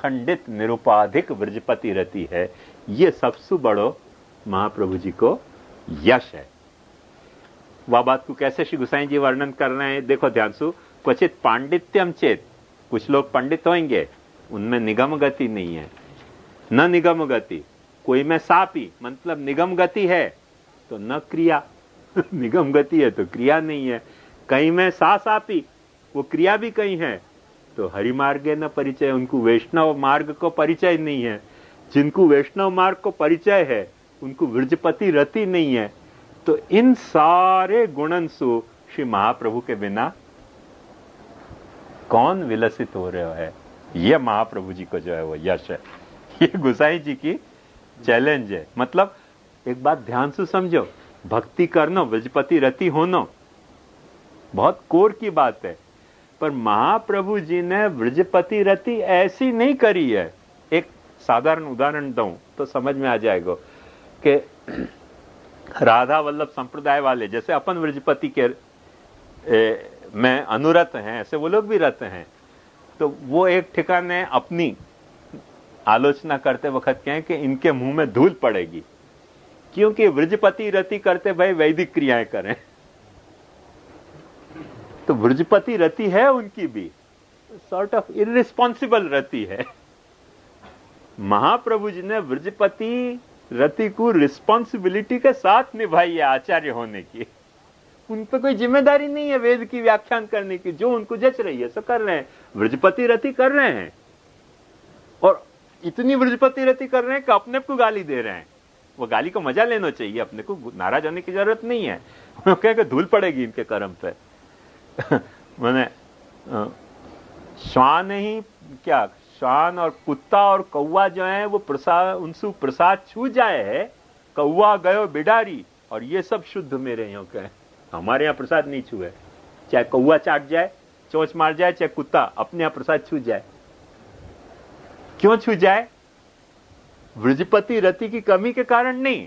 खंडित निरुपाधिक व्रजपति रति है। ये सबसे बड़ो महाप्रभु जी को यश है। वह बात को कैसे श्री गोसाई जी वर्णन कर रहे हैं, देखो ध्यान से। क्वचित पांडित्यम चेत, कुछ लोग पंडित होंगे, उनमें निगम गति नहीं है, न निगम गति। कोई में सापी मतलब निगम गति है तो न क्रिया निगम गति है तो क्रिया नहीं है। कहीं में सापी, वो क्रिया भी कहीं है तो हरि मार्गे न परिचय, उनको वैष्णव मार्ग को परिचय नहीं है। जिनको वैष्णव मार्ग को परिचय है उनको व्रजपति रति नहीं है। तो इन सारे गुणंसु श्री महाप्रभु के बिना कौन विलसित हो रहा है? यह महाप्रभु जी को जो है वो यश है। ये गोसाई जी की चैलेंज है। मतलब एक बात ध्यान से समझो, भक्ति करना, व्रजपति रति होना बहुत कोर की बात है, पर महाप्रभु जी ने व्रजपति रति ऐसी नहीं करी है। एक साधारण उदाहरण दूं तो समझ में आ जाएगा कि राधा वल्लभ संप्रदाय वाले, जैसे अपन व्रजपति के में अनुरत हैं, ऐसे वो लोग भी रत हैं। तो वो एक ठिकाने अपनी आलोचना करते वक्त कहें कि इनके मुंह में धूल पड़ेगी, क्योंकि व्रजपति रति करते भाई वैदिक क्रियाएं करें। तो व्रजपति रति है उनकी भी, सॉर्ट ऑफ इररिस्पॉन्सिबल रति है। महाप्रभु जी ने व्रजपति रति को रिस्पॉन्सिबिलिटी के साथ निभाई है आचार्य होने की। उन पर कोई जिम्मेदारी नहीं है वेद की व्याख्यान करने की, जो उनको जच रही है सो कर रहे हैं। व्रजपति रति कर रहे हैं और इतनी व्रजपति रति कर रहे हैं कि अपने को गाली दे रहे हैं। वो गाली को मजा लेना चाहिए, अपने को नाराज होने की जरूरत नहीं है। वो कहें धूल पड़ेगी इनके कर्म पे। मैंने श्वान ही क्या, श्वान और कुत्ता और कौवा जो है वो प्रसाद, उनसे प्रसाद छू जाए है, कौवा गयो बिडारी, और ये सब शुद्ध मेरे यहाँ के। हमारे यहाँ प्रसाद नहीं छुए, चाहे कौवा चाट जाए, चोंच मार जाए, चाहे कुत्ता, अपने यहाँ प्रसाद छू जाए। क्यों छू जाए? व्रजपति रति की कमी के कारण नहीं,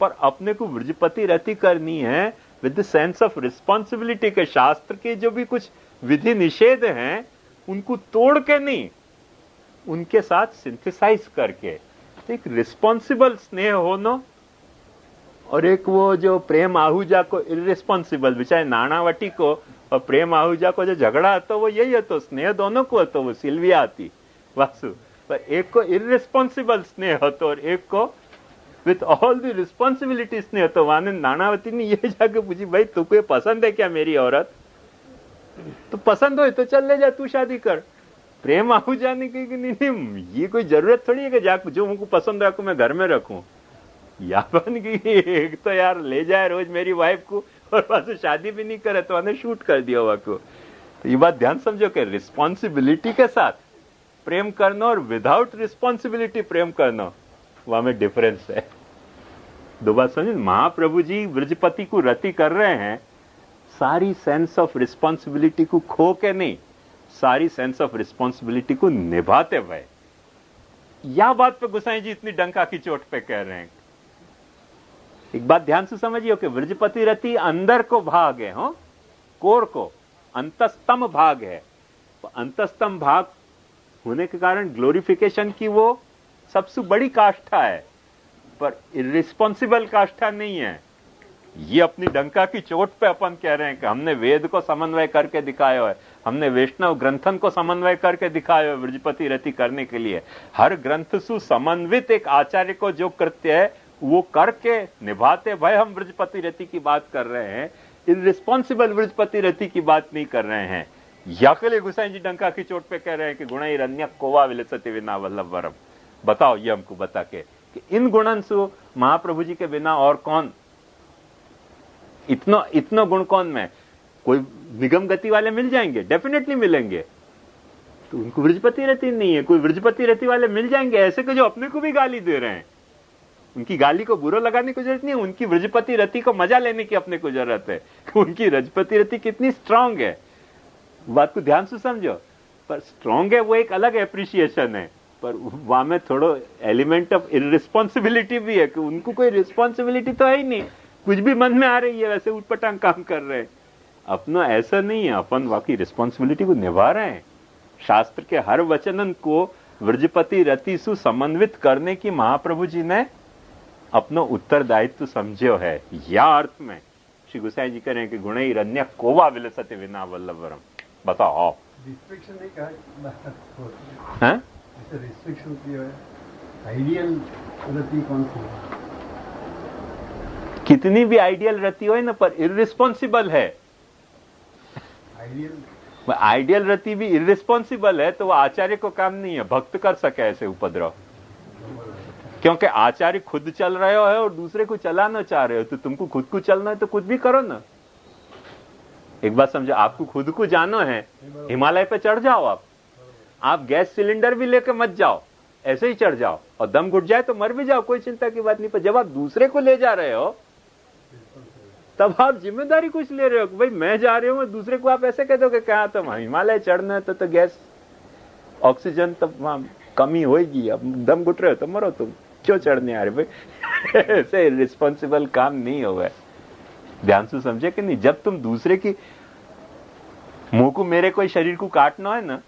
पर अपने को व्रजपति रति करनी है with the sense of responsibility के। शास्त्र के जो भी कुछ विधि निषेध हैं उनको तोड़ के नहीं, उनके साथ सिंथेसाइज करके एक रिस्पॉन्सिबल स्नेह होना, और एक वो जो प्रेम आहूजा को इररिस्पॉन्सिबल, बेचारे नानावटी को और प्रेम आहूजा को जो झगड़ा तो वो यही है। तो स्नेह दोनों को तो वो सिल्विया आती वासु, पर एक को इररिस्पॉन्सिबल स्नेह होतो और एक को विथ ऑल द रिस्पॉन्सिबिलिटी स्नेह होतो। वहां नानावती ने ये जाके पूछी, भाई तुझे पसंद है क्या मेरी औरत? तो पसंद हो तो चल ले जा, तू शादी कर। प्रेम आहूजा ने कही कि नहीं, ये कोई जरूरत थोड़ी है कि जाकर जो मुझको पसंद है मैं घर में रखूं। या बन गई एक तो यार ले जाए रोज मेरी वाइफ को और पास शादी भी नहीं करे तो उन्हें शूट कर दिया हुआ को। तो ये बात ध्यान समझो कि रिस्पॉन्सिबिलिटी के साथ प्रेम करना और विदाउट रिस्पॉन्सिबिलिटी प्रेम करना, वहां में डिफरेंस है। दो बात समझे। महाप्रभु जी व्रजपति को रति कर रहे हैं सारी सेंस ऑफ रिस्पॉन्सिबिलिटी को खो के नहीं, सारी सेंस ऑफ रिस्पॉन्सिबिलिटी को निभाते हुए। यह बात पे गोसाई जी इतनी डंका की चोट पे कह रहे हैं। एक बात ध्यान से समझिए कि व्रजपति रति अंदर को भाग है, हो कोर को अंतस्तम भाग है। अंतस्तम भाग होने के कारण ग्लोरिफिकेशन की वो सबसे बड़ी काष्ठा है, पर इररिस्पॉन्सिबल काष्ठा नहीं है। ये अपनी डंका की चोट पे अपन कह रहे हैं कि हमने वेद को समन्वय करके दिखाया है, हमने वैष्णव ग्रंथन को समन्वय करके दिखाया है व्रजपति रति करने के लिए। हर ग्रंथ सु समन्वित एक आचार्य को जो कृत्य है वो करके निभाते भय हम व्रजपति रति की बात कर रहे हैं, इररिस्पॉन्सिबल व्रजपति रति की बात नहीं कर रहे हैं। याकले गोसाई जी डंका की चोट पे कह रहे हैं कि गुणैरन्य कोवा विलसति विना वल्लभ वरम। बताओ ये हमको बता के कि इन गुणन से महाप्रभु जी के बिना और कौन, इतना गुण कौन में? कोई निगम गति वाले मिल जाएंगे, डेफिनेटली मिलेंगे, तो उनको व्रजपति रति नहीं है। कोई व्रजपति रति वाले मिल जाएंगे ऐसे कि जो अपने को भी गाली दे रहे हैं। उनकी गाली को बुरा लगाने की जरूरत नहीं है, उनकी व्रजपति रति को मजा लेने की अपने को जरूरत है कि उनकी व्रजपति रति कितनी स्ट्रांग है। बात को ध्यान से समझो। पर स्ट्रांग है वो एक अलग एप्रिसिएशन है, पर वहां में थोड़ा एलिमेंट ऑफ इररिस्पॉन्सिबिलिटी भी है कि उनको कोई रिस्पॉन्सिबिलिटी तो है ही नहीं, कुछ भी मन में आ रही है वैसे उठपटांग काम कर रहे हैं। अपना ऐसा नहीं है, अपन वाकई रिस्पॉन्सिबिलिटी को निभा रहे हैं। शास्त्र के हर वचनन को व्रजपति रतिसु समन्वित करने की महाप्रभु जी ने अपनो उत्तरदायित्व समझो है। या अर्थ में श्री गोसाई जी कह रहे हैं कि गुणै रण्य कोवा विलसते विना वल्लभरम। बताओ रिस्ट्रिक्शन नहीं कहा, हैं? रिस्ट्रिक्शन की है। आइडियल रति कौन सी है? कितनी भी आइडियल रति हो ना, पर इररिस्पॉन्सिबल है। आइडियल रति भी इररिस्पॉन्सिबल है तो वो आचार्य को काम नहीं है भक्त कर सके ऐसे उपद्रव, क्योंकि आचार्य खुद चल रहे हो है और दूसरे को चलाना चाह रहे हो, तो तुमको खुद को चलना है तो खुद भी करो ना। एक बात समझो, आपको खुद को जाना है, हिमालय पे चढ़ जाओ। आप गैस सिलेंडर भी लेके मत जाओ, ऐसे ही चढ़ जाओ और दम घुट जाए तो मर भी जाओ, कोई चिंता की बात नहीं। पर जब आप दूसरे को ले जा रहे हो तब आप जिम्मेदारी कुछ ले रहे हो। भाई मैं जा रही हूं, दूसरे को आप ऐसे कह दो कि क्या तुम हिमालय चढ़ना है तो गैस ऑक्सीजन तब वहां कमी होगी, अब दम घुट रहे हो तो मरो, तुम क्यों चढ़ने आ रहे भाई? ऐसे रिस्पॉन्सिबल काम नहीं होगा। ध्यान से समझे कि नहीं? जब तुम दूसरे की मुंह को मेरे कोई शरीर को काटना है ना,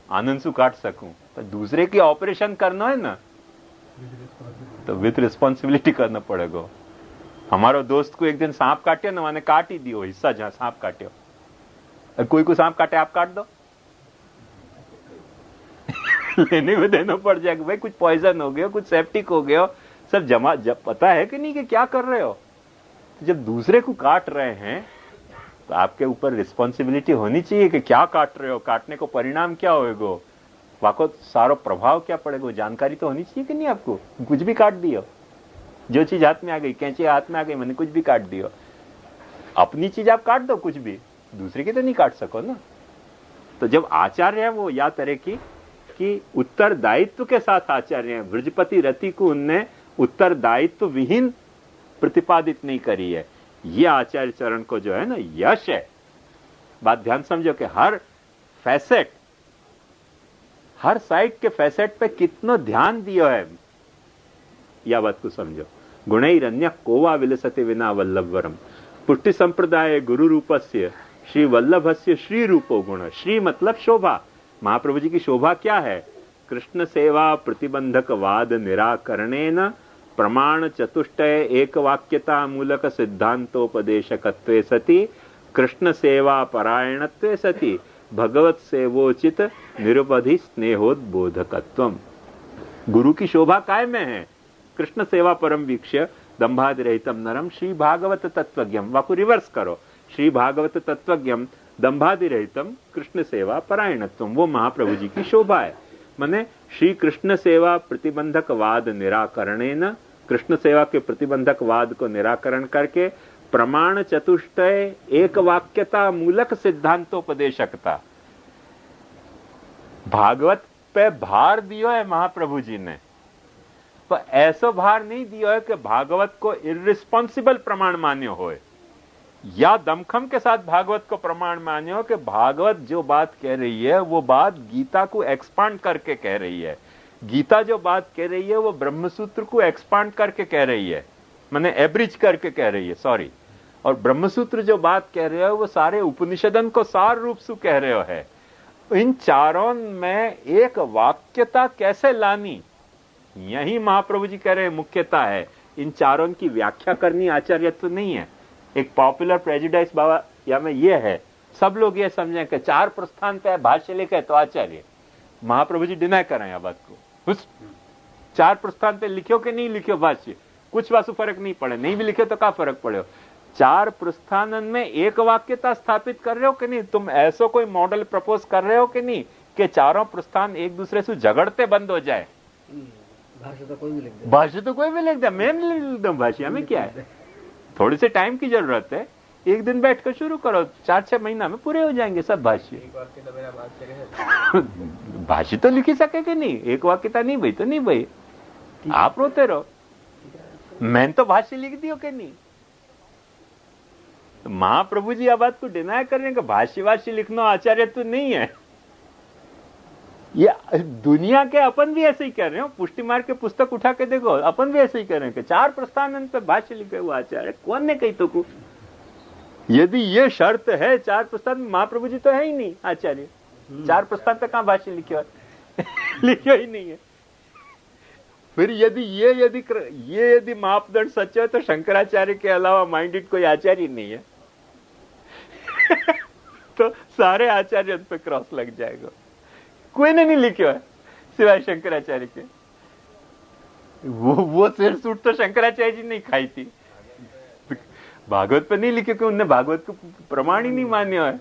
आनंद से काट सकूं, पर दूसरे की ऑपरेशन करना है ना तो विथ रिस्पॉन्सिबिलिटी करना पड़ेगा। हमारा दोस्त को एक दिन सांप काटे ना, मैंने काट ही दियो हिस्सा जहां सांप काटे। कोई को सांप काटे आप काट दो लेने में देना पड़ जाएगा। भाई कुछ पॉइजन हो गया, कुछ सेप्टिक हो गया, सब जमा जब पता है कि नहीं कि क्या कर रहे हो। तो जब दूसरे को काट रहे हैं तो आपके ऊपर रिस्पॉन्सिबिलिटी होनी चाहिए कि क्या काट रहे हो, काटने को परिणाम क्या होएगा, वाको सारो प्रभाव क्या पड़ेगा, जानकारी तो होनी चाहिए कि नहीं। आपको कुछ भी काट दियो, जो चीज हाथ में आ गई, कैंची हाथ में आ गई, मैंने कुछ भी काट दियो। अपनी चीज आप काट दो, कुछ भी दूसरे की तो नहीं काट सको ना। तो जब आचार्य है वो या तरह की कि उत्तरदायित्व के साथ आचार्य हैं। व्रजपति रति को उनने उत्तरदायित्व विहीन प्रतिपादित नहीं करी है। ये आचार्य चरण को जो है ना यश है। बात ध्यान समझो कि हर फैसेट, हर साइड के फैसेट पे कितना ध्यान दिया है, या बात को समझो। गुणैरन्य कोवा विलसते विना वल्लभवरम। पुष्टि संप्रदाय गुरु रूपस्य श्री वल्लभस्य श्री रूपो गुण। श्री मतलब शोभा। महाप्रभु जी की शोभा क्या है? कृष्ण सेवा प्रतिबंधक वाद निराकरणेन प्रमाण चतुष्टय एक वाक्यता मूलक सिद्धांतोपदेशकत्वे सति कृष्ण सेवा परायणत्वे सति भगवत सेवोचित निरुपधि स्नेहोद्बोधकत्वम। गुरु की शोभा काय में है? कृष्ण सेवा परम वीक्ष्य दंभादिरहितम नरम श्री भागवत तत्वज्ञम। वाकु रिवर्स करो, श्री भागवत तत्वज्ञम दंभादिरहितम कृष्ण सेवा परायणत्वम। वो महाप्रभु जी की शोभा है। माने श्री कृष्ण सेवा प्रतिबंधक वाद निराकरणेन, कृष्ण सेवा के प्रतिबंधक वाद को निराकरण करके प्रमाण चतुष्टय एक वाक्यता मूलक सिद्धांतोपदेशकता। भागवत पे भार दियो है महाप्रभु जी ने, पर ऐसा भार नहीं दिया है कि भागवत को इररिस्पॉन्सिबल प्रमाण मान्य होए, या दमखम के साथ भागवत को प्रमाण मान्य हो कि भागवत जो बात कह रही है वो बात गीता को एक्सपांड करके कह रही है। गीता जो बात कह रही है वो ब्रह्मसूत्र को एक्सपांड करके कह रही है, माने एब्रिज करके कह रही है, सॉरी। और ब्रह्मसूत्र जो बात कह रहे हो वो सारे उपनिषदन को सार रूप से कह रहे हो है। इन चारों में एक वाक्यता कैसे लानी, यही महाप्रभु जी कह रहे हैं मुख्यता है। इन चारों की व्याख्या करनी आचार्यत्व नहीं है। एक पॉपुलर प्रेजुडाइज बाबा या में ये है, सब लोग ये समझें कि चार प्रस्थान पे भाष्य लिखे तो आचार्य। महाप्रभु जी डिनाई करें या बात को। उस चार प्रस्थान पे लिखो कि नहीं लिखो भाष्य, कुछ वासु फर्क नहीं पड़े, नहीं भी लिखे तो क्या फर्क पड़े। चार प्रस्थानन में एक वाक्यता स्थापित कर रहे हो कि नहीं, तुम ऐसा कोई मॉडल प्रपोज कर रहे हो कि नहीं कि चारों प्रस्थान एक दूसरे से झगड़ते बंद हो जाए। भाष्य तो कोई भी लिख दे, भाष्य तो कोई भी लिख दे, मैं लिख दूं भाष्य में क्या है। थोड़ी से टाइम की जरूरत है, एक दिन बैठकर शुरू करो, 4-6 महीना में पूरे हो जाएंगे सब भाष्य। भाष्य तो लिख ही सके कि नहीं, एक वाक्यता नहीं भाई तो नहीं भाई, आप रोते रहो। मैंने तो भाष्य लिख दियो कि नहीं। महाप्रभु जी आप बात को डिनाई कर रहे हैं कि भाष्य लिखना आचार्य तो नहीं है। ये दुनिया के अपन भी ऐसे ही कह रहे हो। पुष्टि मार्ग के पुस्तक उठा के देखो, अपन भी ऐसे ही कह रहे हैं कि चार प्रस्थान पे भाष्य लिखे हुआ आचार्य। कौन ने कही तो को? यदि ये शर्त है चार प्रस्थान, महाप्रभु जी तो है ही नहीं आचार्य, चार प्रस्थान पे कहां भाष्य लिखे हुआ। लिखा ही नहीं है। फिर यदि मापदंड सच है तो शंकराचार्य के अलावा माइंडेड कोई आचार्य नहीं है। तो सारे आचार्य उन पे क्रॉस लग जाएगा। कोई ने नहीं लिखा है सिवाय शंकराचार्य के। वो सिर सूट तो शंकराचार्य जी ने खाई थी। भागवत पे नहीं लिखे कि उनने भागवत को प्रमाण ही नहीं मान्या है,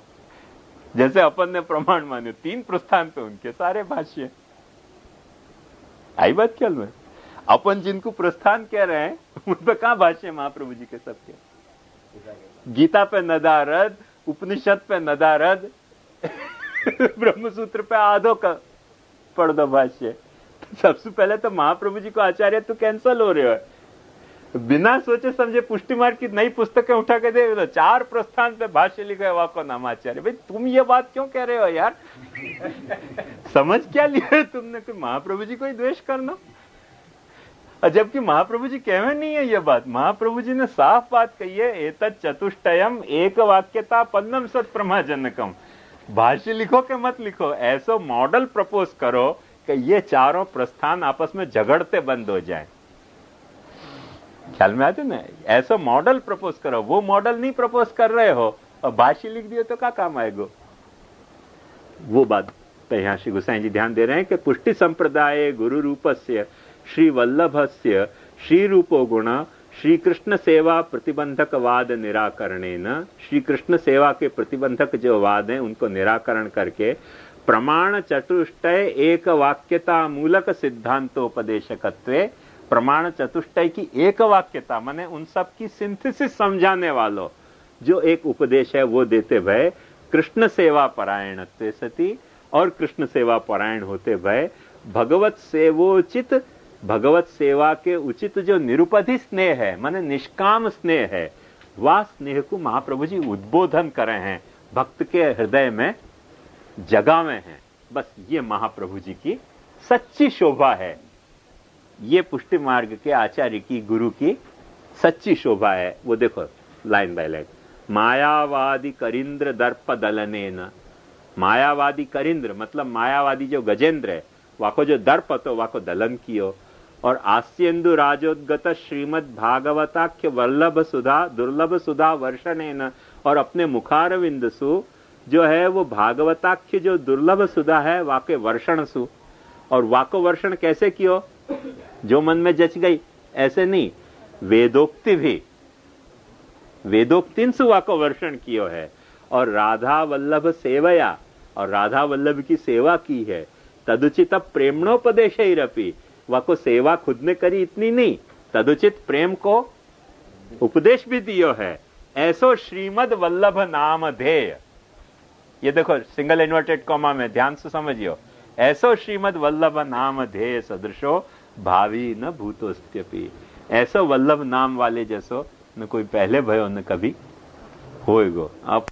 जैसे अपन ने प्रमाण माने 3 प्रस्थान पे उनके सारे भाष्य। आई बात ख्याल में? अपन जिनको प्रस्थान कह रहे हैं उन पे कहां भाष्य महाप्रभु जी के सबके? गीता पे नदारद, उपनिषद पे नदारद, ब्रह्मसूत्र पे आधो का पढ़ दो भाष्य। सबसे पहले तो महाप्रभु जी को आचार्य तो कैंसल हो रहे हो। बिना सोचे समझे पुष्टि मार्ग की नई पुस्तकें उठा के दे, तो 4 प्रस्थान पे भाष्य लिखा है वाको नाम आचार्य। भाई तुम ये बात क्यों कह रहे हो यार? समझ क्या लिया तुमने कि महाप्रभु जी को ही द्वेष करना? जबकि महाप्रभु जी कहे नहीं है ये बात। महाप्रभु जी ने साफ बात कही है, एतत् चतुष्टयम एक वाक्यता पन्नम सत प्रमाजनकम। भाष्य लिखो कि मत लिखो, ऐसा मॉडल प्रपोज करो कि ये चारों प्रस्थान आपस में झगड़ते बंद हो जाए। ख्याल में आते ना? ऐसा मॉडल प्रपोज करो। वो मॉडल नहीं प्रपोज कर रहे हो और भाष्य लिख दिए तो क्या काम आएगा? वो बात पे यहां श्री गोसाई जी ध्यान दे रहे हैं कि पुष्टि संप्रदाय गुरु रूपस्य श्री वल्लभस्य श्री रूपो गुण श्री कृष्ण सेवा प्रतिबंधक वाद निराकरणेन, श्री कृष्ण सेवा के प्रतिबंधक जो वाद हैं उनको निराकरण करके प्रमाण चतुष्टय एक वाक्यता मूलक सिद्धांतोपदेशकत्वे, प्रमाण चतुष्टय की एक वाक्यता माने उन सब की सिंथेसिस समझाने वालों जो एक उपदेश है वो देते भय कृष्ण सेवा परायणत्वे सती, और कृष्ण सेवा परायण होते भय भगवत सेवोचित, भगवत सेवा के उचित जो निरुपधि स्नेह है माने निष्काम स्नेह है, वह स्नेह को महाप्रभु जी उद्बोधन करे हैं, भक्त के हृदय में जगावे हैं। बस ये महाप्रभु जी की सच्ची शोभा है। ये पुष्टि मार्ग के आचार्य की, गुरु की सच्ची शोभा है। वो देखो लाइन बाय लाइन, मायावादी करिंद्र दर्प दलनेन। मायावादी करिंद्र मतलब मायावादी जो गजेंद्र है, वाको जो दर्प तो वाको दलन कियो, और आस्येन्दु राजोद्गत श्रीमद भागवताख्य वल्लभ सुधा दुर्लभ सुधा वर्षणेन, और अपने मुखारविंद सु जो है वो भागवताख्य जो दुर्लभ सुधा है वाके वर्षण सु। और वाको वर्षण कैसे कियो? जो मन में जच गई ऐसे नहीं, वेदोक्ति भी, वेदोक्तिन सु वाको वर्षण कियो है। और राधा वल्लभ सेवया, और राधा वल्लभ की सेवा की है। तदुचित प्रेमणोपदेश ही रपी, वाको सेवा खुद ने करी इतनी नहीं, तदुचित प्रेम को उपदेश भी दियो है। ऐसो श्रीमद वल्लभ नाम ध्येय, ये देखो सिंगल इन्वर्टेड कॉमा में ध्यान से समझियो, ऐसो श्रीमद वल्लभ नाम ध्येय सदृशो भावी न भूतोस्त्यपि। ऐसो वल्लभ नाम वाले जैसो न कोई पहले भयो न कभी होएगो। आप